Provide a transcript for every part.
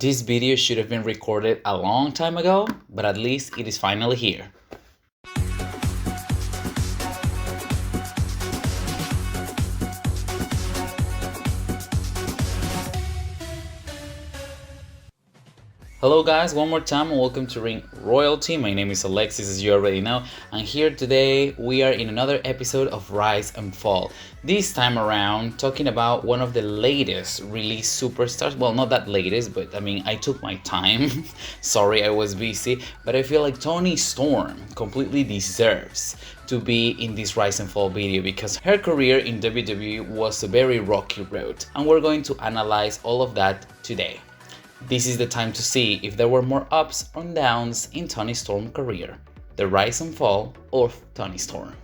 This video should have been recorded a long time ago, but at least it is finally here. Hello guys, one more time and welcome to Ring Royalty. My name is Alexis, as you already know, and here today we are in another episode of Rise and Fall. This time around talking about one of the latest released superstars. Well, not that latest, but I took my time. Sorry, I was busy, but I feel like Toni Storm completely deserves to be in this Rise and Fall video because her career in WWE was a very rocky road, and we're going to analyze all of that today. This is the time to see if there were more ups or downs in Toni Storm's career. The rise and fall of Toni Storm.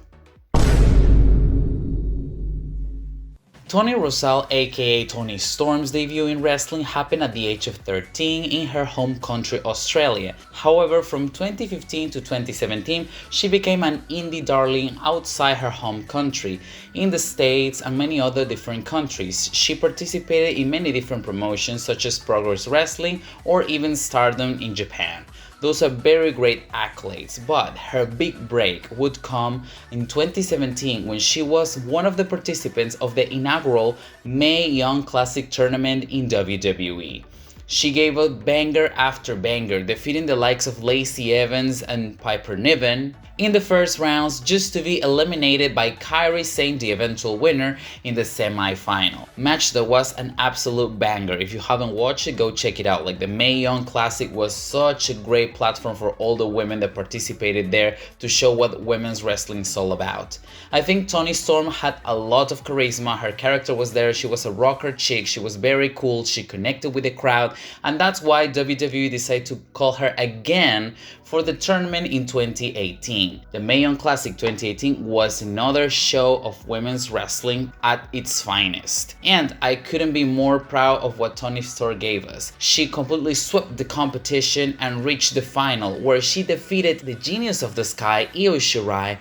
Toni Rosal, aka Toni Storm's debut in wrestling happened at the age of 13 in her home country Australia. However, from 2015 to 2017, she became an indie darling outside her home country. In the States and many other different countries, she participated in many different promotions such as Progress Wrestling or even Stardom in Japan. Those are very great accolades, but her big break would come in 2017 when she was one of the participants of the inaugural Mae Young Classic tournament in WWE. She gave out banger after banger, defeating the likes of Lacey Evans and Piper Niven in the first rounds just to be eliminated by Kairi Sane, the eventual winner, in the semi-final. Match that was an absolute banger. If you haven't watched it, go check it out. Like, the Mae Young Classic was such a great platform for all the women that participated there to show what women's wrestling is all about. I think Toni Storm had a lot of charisma. Her character was there. She was a rocker chick. She was very cool. She connected with the crowd, and that's why WWE decided to call her again for the tournament in 2018. The Mae Young Classic 2018 was another show of women's wrestling at its finest, and I couldn't be more proud of what Toni Storm gave us. She completely swept the competition and reached the final, where she defeated the Genius of the Sky, Io Shirai,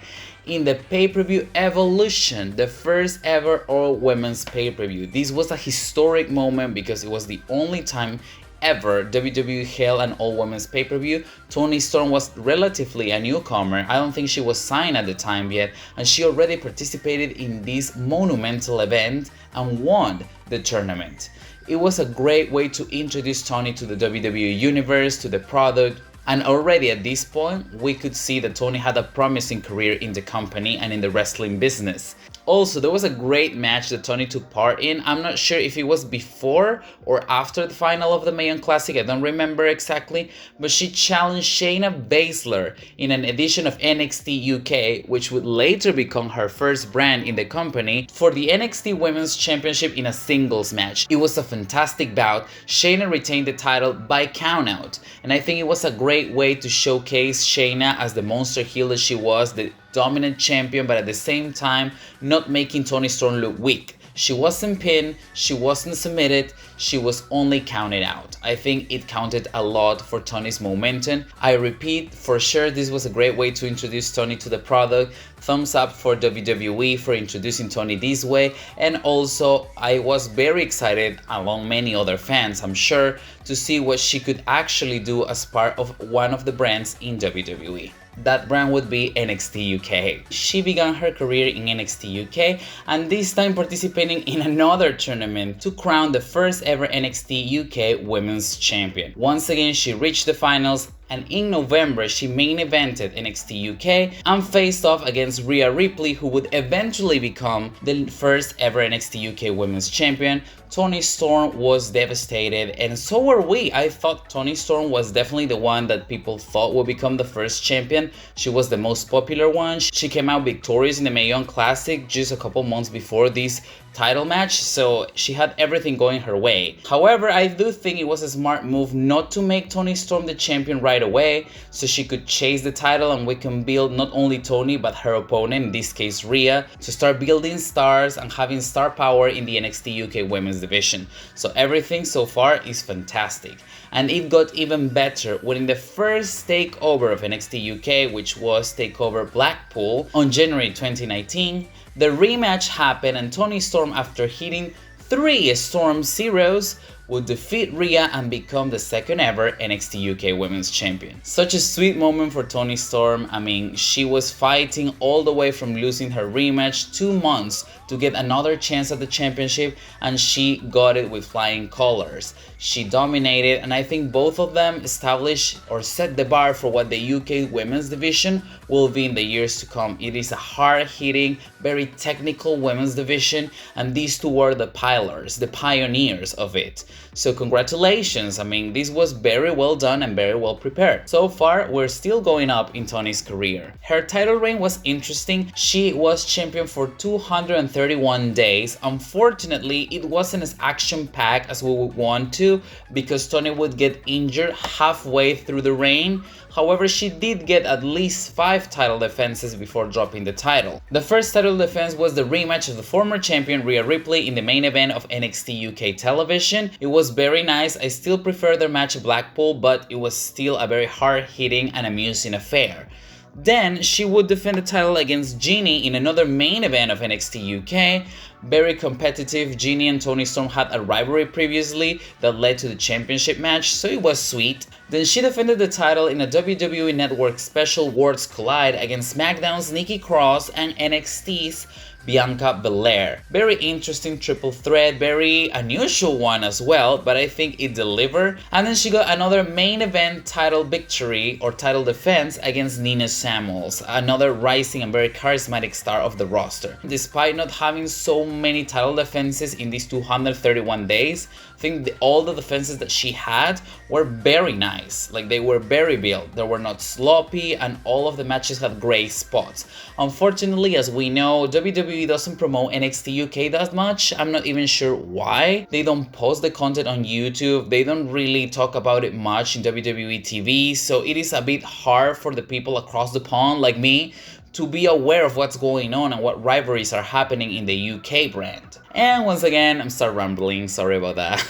in the pay-per-view Evolution, the first ever all-women's pay-per-view. This was a historic moment because it was the only time ever WWE held an all-women's pay-per-view. Toni Storm was relatively a newcomer. I don't think she was signed at the time yet, and she already participated in this monumental event and won the tournament. It was a great way to introduce Toni to the WWE universe, to the product, and already at this point we could see that Toni had a promising career in the company and in the wrestling business. Also, there was a great match that Toni took part in. I'm not sure if it was before or after the final of the Mae Young Classic, I don't remember exactly, but she challenged Shayna Baszler in an edition of NXT UK, which would later become her first brand in the company, for the NXT Women's Championship in a singles match. It was a fantastic bout. Shayna retained the title by countout, and I think it was a great way to showcase Shayna as the monster heel that she was, the dominant champion, but at the same time not making Toni Storm look weak. She wasn't pinned, she wasn't submitted, she was only counted out. I think it counted a lot for Toni's momentum. I repeat, for sure this was a great way to introduce Toni to the product. Thumbs up for WWE for introducing Toni this way, and also I was very excited, along many other fans I'm sure, to see what she could actually do as part of one of the brands in WWE. That brand would be NXT UK. She began her career in NXT UK and this time participating in another tournament to crown the first ever NXT UK Women's Champion. Once again, she reached the finals, and in November she main evented NXT UK and faced off against Rhea Ripley, who would eventually become the first ever NXT UK Women's Champion. Toni Storm was devastated, and so were we. I thought Toni Storm was definitely the one that people thought would become the first champion. She was the most popular one. She came out victorious in the Mae Young Classic just a couple months before this title match, so she had everything going her way. However, I do think it was a smart move not to make Toni Storm the champion right away, so she could chase the title and we can build not only Toni but her opponent, in this case Rhea, to start building stars and having star power in the NXT UK Women's division. So everything so far is fantastic. And it got even better when in the first takeover of NXT UK, which was Takeover Blackpool on January 2019, the rematch happened and Toni Storm, after hitting 3 Storm Zeros, would defeat Rhea and become the second ever NXT UK Women's Champion. Such a sweet moment for Toni Storm. I mean, she was fighting all the way from losing her rematch 2 months to get another chance at the championship, and she got it with flying colors. She dominated, and I think both of them established or set the bar for what the UK women's division will be in the years to come. It is a hard-hitting, very technical women's division, and these two were the pillars, the pioneers of it. So congratulations. I mean, this was very well done and very well prepared. So far, we're still going up in Toni's career. Her title reign was interesting. She was champion for 231 days. Unfortunately, it wasn't as action-packed as we would want to, because Toni would get injured halfway through the reign. However, she did get at least 5 title defenses before dropping the title. The first title defense was the rematch of the former champion Rhea Ripley in the main event of NXT UK television. It was very nice. I still prefer their match at Blackpool, but it was still a very hard-hitting and amusing affair. Then she would defend the title against Jeannie in another main event of NXT UK. Very competitive. Jeannie and Toni Storm had a rivalry previously that led to the championship match, so it was sweet. Then she defended the title in a WWE Network special Worlds Collide against SmackDown's Nikki Cross and NXT's Bianca Belair. Very interesting triple threat, very unusual one as well, but I think it delivered. And then she got another main event title victory or title defense against Nina Samuels, another rising and very charismatic star of the roster. Despite not having so many title defenses in these 231 days, I think all the defenses that she had were very nice. Like, they were very built, they were not sloppy, and all of the matches had great spots. Unfortunately, as we know, WWE doesn't promote NXT UK that much. I'm not even sure why. They don't post the content on YouTube, they don't really talk about it much in WWE TV, so it is a bit hard for the people across the pond like me to be aware of what's going on and what rivalries are happening in the UK brand. And once again, I'm start rambling, sorry about that.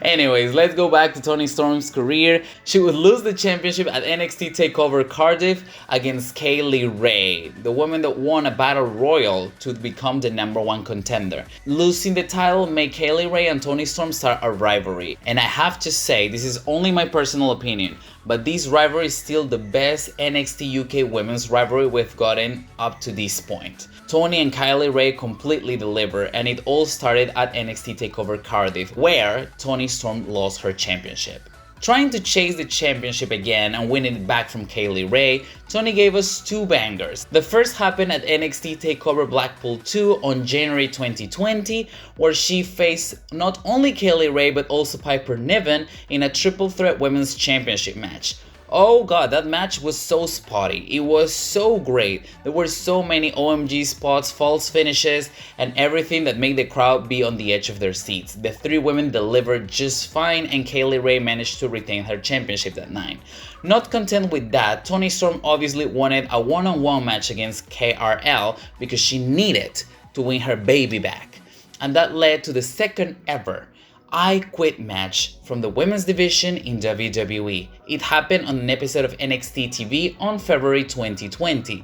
Anyways, let's go back to Toni Storm's career. She would lose the championship at NXT TakeOver Cardiff against Kaylee Ray, the woman that won a battle royal to become the #1 contender. Losing the title made Kaylee Ray and Toni Storm start a rivalry. And I have to say, this is only my personal opinion, but this rivalry is still the best NXT UK women's rivalry we've gotten up to this point. Toni and Kaylee Ray completely delivered, and it all started at NXT TakeOver Cardiff, where Toni Storm lost her championship. Trying to chase the championship again and win it back from Kaylee Ray, Toni gave us 2 bangers. The first happened at NXT TakeOver Blackpool 2 on January 2020, where she faced not only Kaylee Ray but also Piper Niven in a triple threat women's championship match. Oh god, that match was so spotty. It was so great. There were so many OMG spots, false finishes, and everything that made the crowd be on the edge of their seats. The 3 women delivered just fine, and Kaylee Ray managed to retain her championship that night. Not content with that, Toni Storm obviously wanted a one-on-one match against KRL because she needed to win her baby back. And that led to the second ever I Quit match from the women's division in WWE. It happened on an episode of NXT TV on February 2020.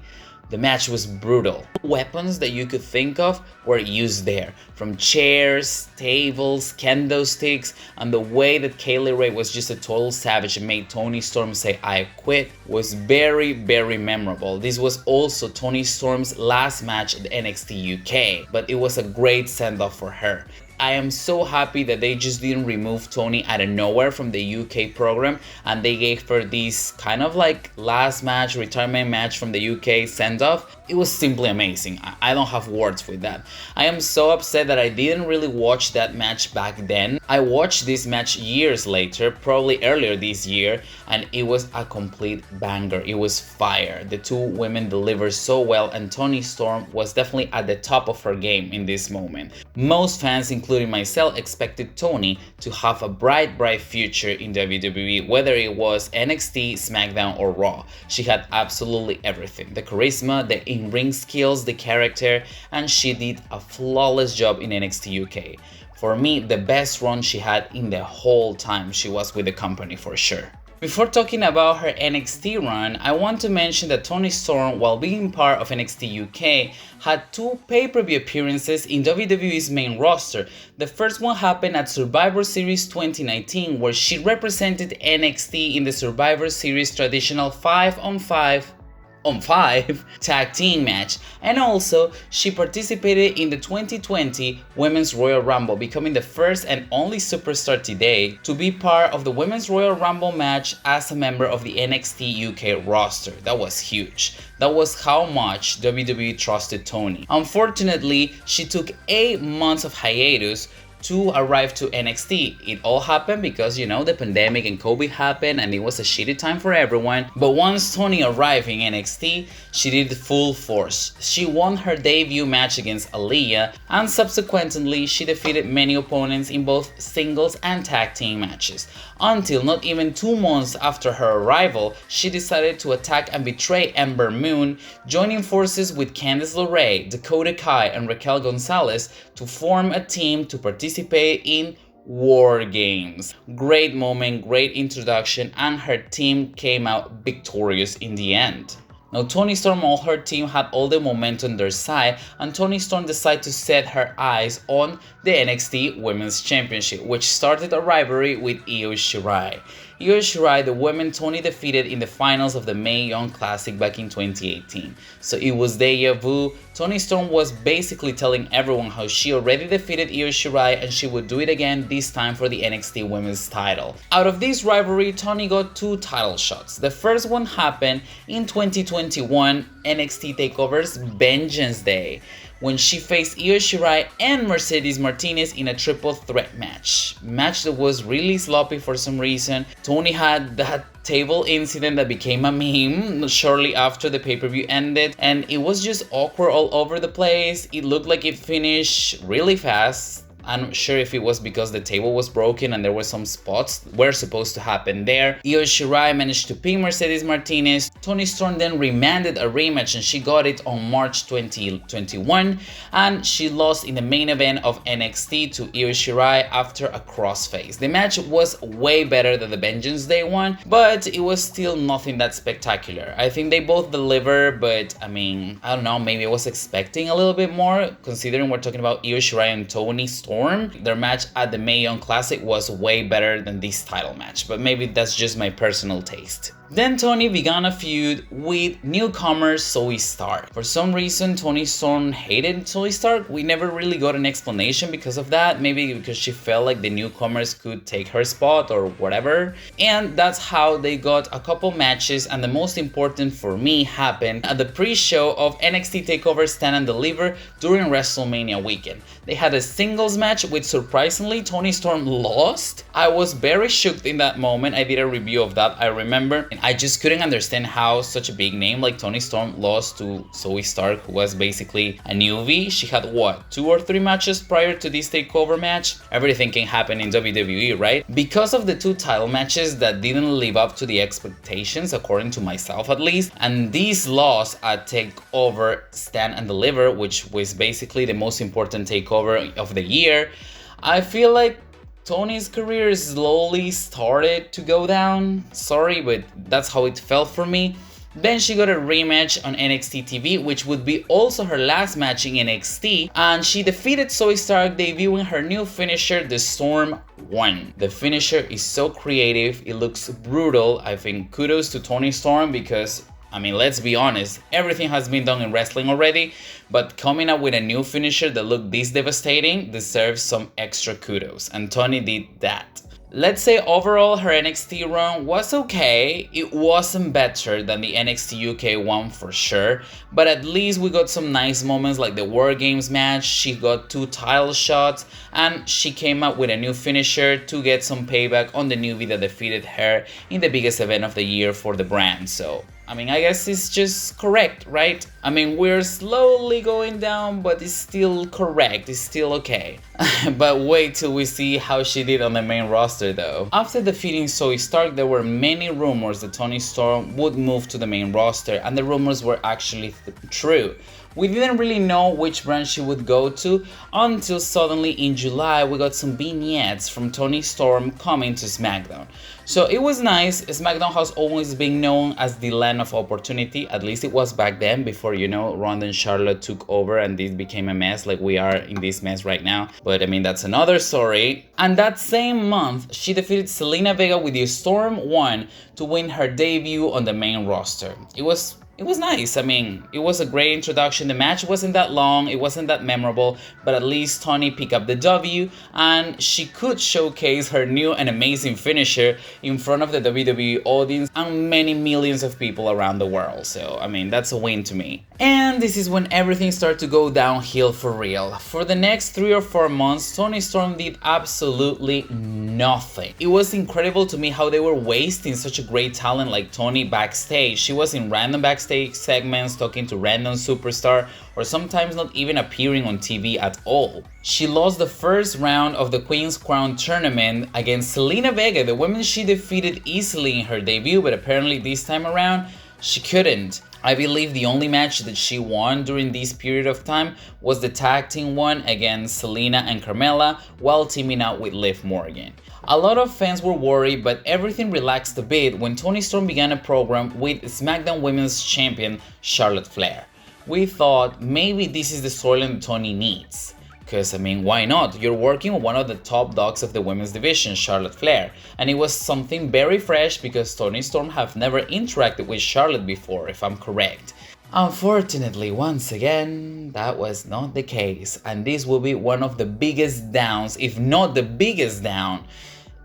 The match was brutal. Weapons that you could think of were used there, from chairs, tables, kendo sticks, and the way that Kaylee Ray was just a total savage and made Toni Storm say I quit was very, very memorable. This was also Toni Storm's last match at NXT UK, but it was a great send-off for her. I am so happy that they just didn't remove Toni out of nowhere from the UK program, and they gave her this kind of like last match, retirement match from the UK send-off. It was simply amazing. I don't have words with that. I am so upset that I didn't really watch that match back then. I watched this match years later, probably earlier this year, and it was a complete banger. It was fire. The 2 women delivered so well, and Toni Storm was definitely at the top of her game in this moment. Most fans, including myself, expected Toni to have a bright future in WWE, whether it was NXT, SmackDown, or Raw. She had absolutely everything. The charisma, the in-ring skills, the character, and she did a flawless job in NXT UK. For me, the best run she had in the whole time she was with the company, for sure. Before talking about her NXT run, I want to mention that Toni Storm, while being part of NXT UK, had 2 pay-per-view appearances in WWE's main roster. The first one happened at Survivor Series 2019, where she represented NXT in the Survivor Series traditional 5-on-5 tag team match, and also she participated in the 2020 Women's Royal Rumble, becoming the first and only superstar today to be part of the Women's Royal Rumble match as a member of the NXT UK roster. That was huge. That was how much WWE trusted Toni. Unfortunately, she took 8 months of hiatus to arrive to NXT. It all happened because, the pandemic and COVID happened and it was a shitty time for everyone. But once Toni arrived in NXT, she did full force. She won her debut match against Aaliyah, and subsequently she defeated many opponents in both singles and tag team matches. Until not even 2 months after her arrival, she decided to attack and betray Ember Moon, joining forces with Candice LeRae, Dakota Kai, and Raquel Gonzalez to form a team to participate in War Games. Great moment, great introduction, and her team came out victorious in the end. Now, Toni Storm and her team had all the momentum on their side, and Toni Storm decided to set her eyes on the NXT Women's Championship, which started a rivalry with Io Shirai. Io Shirai, the woman Toni defeated in the finals of the Mae Young Classic back in 2018. So it was deja vu. Toni Storm was basically telling everyone how she already defeated Io Shirai and she would do it again, this time for the NXT Women's title. Out of this rivalry, Toni got 2 title shots. The first one happened in 2021 NXT TakeOver's Vengeance Day, when she faced Io Shirai and Mercedes Martinez in a triple threat match that was really sloppy for some reason. Toni had that table incident that became a meme shortly after the pay-per-view ended, and it was just awkward all over the place. It looked like it finished really fast. I'm not sure if it was because the table was broken and there were some spots were supposed to happen there. Io Shirai managed to pin Mercedes Martinez. Toni Storm then remanded a rematch and she got it on March 2021, and she lost in the main event of NXT to Io Shirai after a crossface. The match was way better than the Vengeance Day one, but it was still nothing that spectacular. I think they both delivered, but I don't know, maybe I was expecting a little bit more, considering we're talking about Io Shirai and Toni Storm. Their match at the Mae Young Classic was way better than this title match, but maybe that's just my personal taste. Then Toni began a feud with newcomer Zoe Stark. For some reason, Toni Storm hated Zoe Stark. We never really got an explanation because of that. Maybe because she felt like the newcomers could take her spot or whatever. And that's how they got a couple matches, and the most important for me happened at the pre-show of NXT TakeOver Stand and Deliver during WrestleMania weekend. They had a singles match which surprisingly Toni Storm lost. I was very shocked in that moment. I did a review of that, I remember. I just couldn't understand how such a big name like Toni Storm lost to Zoe Stark, who was basically a newbie. She had 2 or 3 matches prior to this takeover match. Everything can happen in WWE, right? Because of the 2 title matches that didn't live up to the expectations, according to myself at least, and this loss at TakeOver Stand and Deliver, which was basically the most important takeover of the year, I feel like Toni's career slowly started to go down. Sorry, but that's how it felt for me. Then she got a rematch on NXT TV, which would be also her last match in NXT, and she defeated Zoe Stark, debuting her new finisher, the Storm 1. The finisher is so creative, it looks brutal. I think kudos to Toni Storm because, let's be honest, everything has been done in wrestling already, but coming up with a new finisher that looked this devastating deserves some extra kudos, and Toni did that. Let's say overall her NXT run was okay. It wasn't better than the NXT UK one for sure, but at least we got some nice moments like the War Games match. She got 2 title shots and she came up with a new finisher to get some payback on the newbie that defeated her in the biggest event of the year for the brand. So I guess it's just correct, right? We're slowly going down, but it's still correct, it's still okay. But wait till we see how she did on the main roster though. After defeating Zoe Stark, there were many rumors that Toni Storm would move to the main roster, and the rumors were actually true. We didn't really know which brand she would go to until suddenly in July we got some vignettes from Toni Storm coming to SmackDown. So it was nice. SmackDown has always been known as the land of opportunity, at least it was back then before, Ronda and Charlotte took over and this became a mess like we are in this mess right now. But I mean, that's another story. And that same month, she defeated Zelina Vega with the Storm 1 to win her debut on the main roster. It was nice. I mean, it was a great introduction. The match wasn't that long, it wasn't that memorable, but at least Toni picked up the W and she could showcase her new and amazing finisher in front of the WWE audience and many millions of people around the world. So, I mean, that's a win to me. And this is when everything started to go downhill for real. For the next 3 or 4 months, Toni Storm did absolutely nothing. It was incredible to me how they were wasting such a great talent like Toni backstage. She was in random backstage segments talking to random superstar or sometimes not even appearing on TV at all. She lost the first round of the Queen's Crown tournament against Zelina Vega, the woman she defeated easily in her debut, but apparently this time around she couldn't. I believe the only match that she won during this period of time was the tag team one against Zelina and Carmella while teaming up with Liv Morgan. A lot of fans were worried, but everything relaxed a bit when Toni Storm began a program with SmackDown Women's Champion Charlotte Flair. We thought maybe this is the storyline that Toni needs. Because, I mean, why not? You're working with one of the top dogs of the women's division, Charlotte Flair. And it was something very fresh because Toni Storm have never interacted with Charlotte before, if I'm correct. Unfortunately, once again, that was not the case. And this will be one of the biggest downs, if not the biggest down,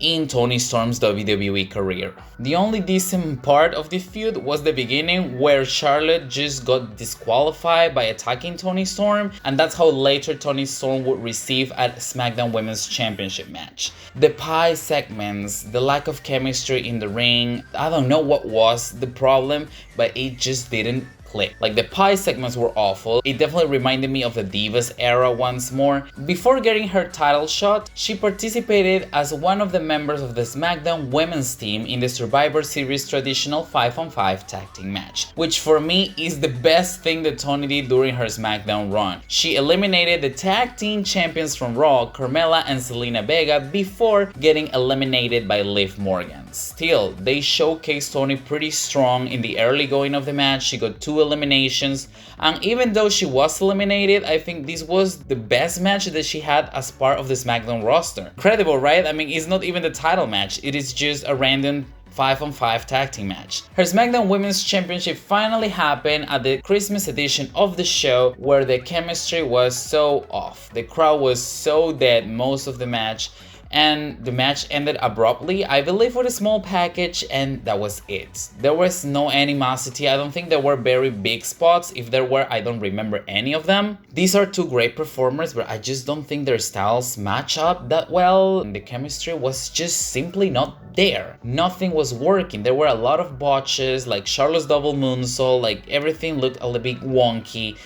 in Toni Storm's WWE career. The only decent part of the feud was the beginning where Charlotte just got disqualified by attacking Toni Storm, and that's how later Toni Storm would receive a SmackDown Women's Championship match. The pie segments, the lack of chemistry in the ring, I don't know what was the problem, but it just didn't click. Like, the pie segments were awful. It definitely reminded me of the Divas era once more. Before getting her title shot, she participated as one of the members of the SmackDown women's team in the Survivor Series traditional 5-on-5 tag team match, which for me is the best thing that Toni did during her SmackDown run. She eliminated the tag team champions from Raw, Carmella and Zelina Vega, before getting eliminated by Liv Morgan. Still, they showcased Toni pretty strong in the early going of the match. She got 2 eliminations, and even though she was eliminated, I think this was the best match that she had as part of the SmackDown roster. Incredible, right? I mean, it's not even the title match, it is just a random 5-on-5 tag team match. Her SmackDown Women's Championship finally happened at the Christmas edition of the show, where the chemistry was so off. The crowd was so dead most of the match, and the match ended abruptly, I believe with a small package, and that was it. There was no animosity. I don't think there were very big spots. If there were, I don't remember any of them. These are 2 great performers, but I just don't think their styles match up that well. The chemistry was just simply not there. Nothing was working. There were a lot of botches, like Charlotte's double moonsault, like everything looked a little bit wonky.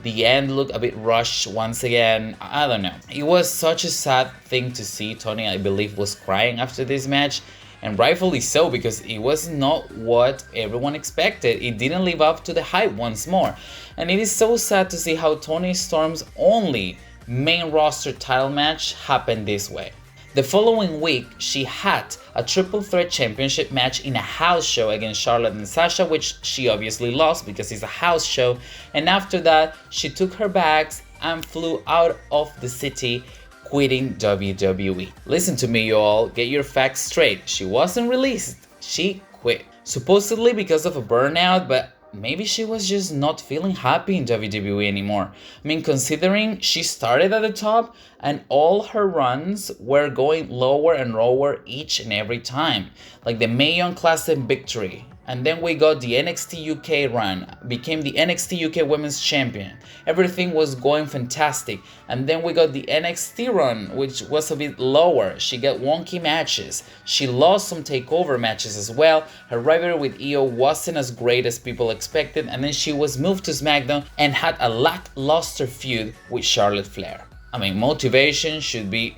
The end looked a bit rushed once again. I don't know. It was such a sad thing to see. Toni, I believe, was crying after this match, and rightfully so, because it was not what everyone expected. It didn't live up to the hype once more. And it is so sad to see how Toni Storm's only main roster title match happened this way. The following week, she had a triple threat championship match in a house show against Charlotte and Sasha, which she obviously lost because it's a house show. And after that, she took her bags and flew out of the city, quitting WWE. Listen to me, y'all. Get your facts straight. She wasn't released. She quit. Supposedly because of a burnout, but maybe she was just not feeling happy in WWE anymore. I mean, considering she started at the top and all her runs were going lower and lower each and every time. Like the Mae Young Classic victory. And then we got the NXT UK Run, became the NXT UK Women's Champion. Everything was going fantastic. And then we got the NXT Run, which was a bit lower. She got wonky matches. She lost some takeover matches as well. Her rivalry with Io wasn't as great as people expected. And then she was moved to SmackDown and had a lackluster feud with Charlotte Flair. I mean, motivation should be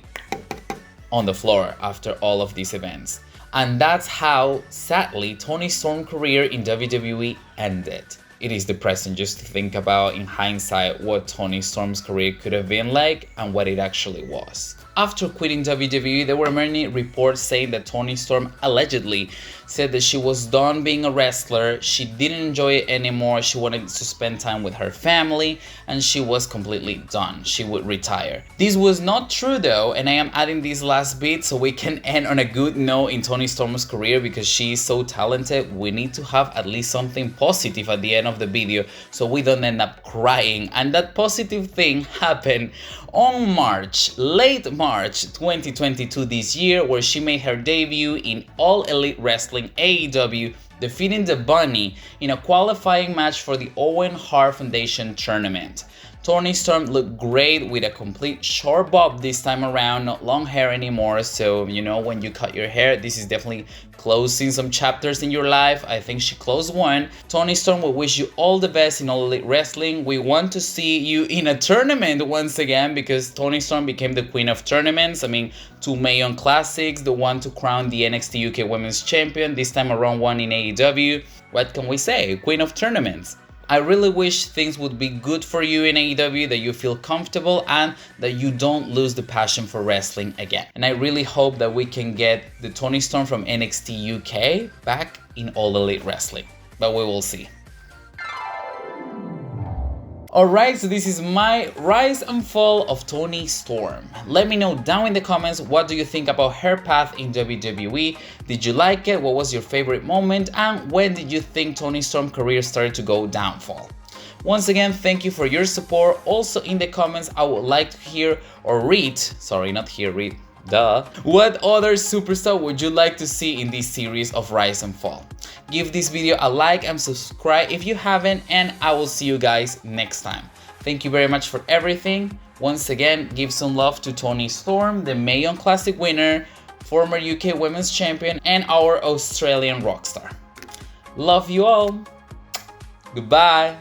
on the floor after all of these events. And that's how, sadly, Toni Storm's career in WWE ended. It is depressing just to think about in hindsight what Toni Storm's career could have been like and what it actually was. After quitting WWE, there were many reports saying that Toni Storm allegedly said that she was done being a wrestler, she didn't enjoy it anymore, she wanted to spend time with her family, and she was completely done. She would retire. This was not true though, and I am adding this last bit so we can end on a good note in Toni Storm's career because she is so talented. We need to have at least something positive at the end of the video so we don't end up crying, and that positive thing happened on late March 2022 this year, where she made her debut in All Elite Wrestling AEW, defeating the Bunny in a qualifying match for the Owen Hart Foundation tournament. Toni Storm looked great with a complete short bob this time around, not long hair anymore, so you know, when you cut your hair, this is definitely closing some chapters in your life. I think she closed one. Toni Storm, we wish you all the best in All Elite Wrestling. We want to see you in a tournament once again because Toni Storm became the queen of tournaments. I mean, 2 Mae Classics, the one to crown the NXT UK Women's Champion, this time around one in AEW. What can we say? Queen of tournaments. I really wish things would be good for you in AEW, that you feel comfortable and that you don't lose the passion for wrestling again. And I really hope that we can get the Toni Storm from NXT UK back in All Elite Wrestling, but we will see. Alright, so this is my rise and fall of Toni Storm. Let me know down in the comments, what do you think about her path in WWE? Did you like it? What was your favorite moment? And when did you think Toni Storm's career started to go downfall? Once again, thank you for your support. Also in the comments, I would like to hear or read, what other superstar would you like to see in this series of Rise and Fall? Give this video a like and subscribe if you haven't, and I will see you guys next time. Thank you very much for everything. Once again, give some love to Toni Storm, the Mae Classic winner, former UK Women's Champion, and our Australian rockstar. Love you all. Goodbye.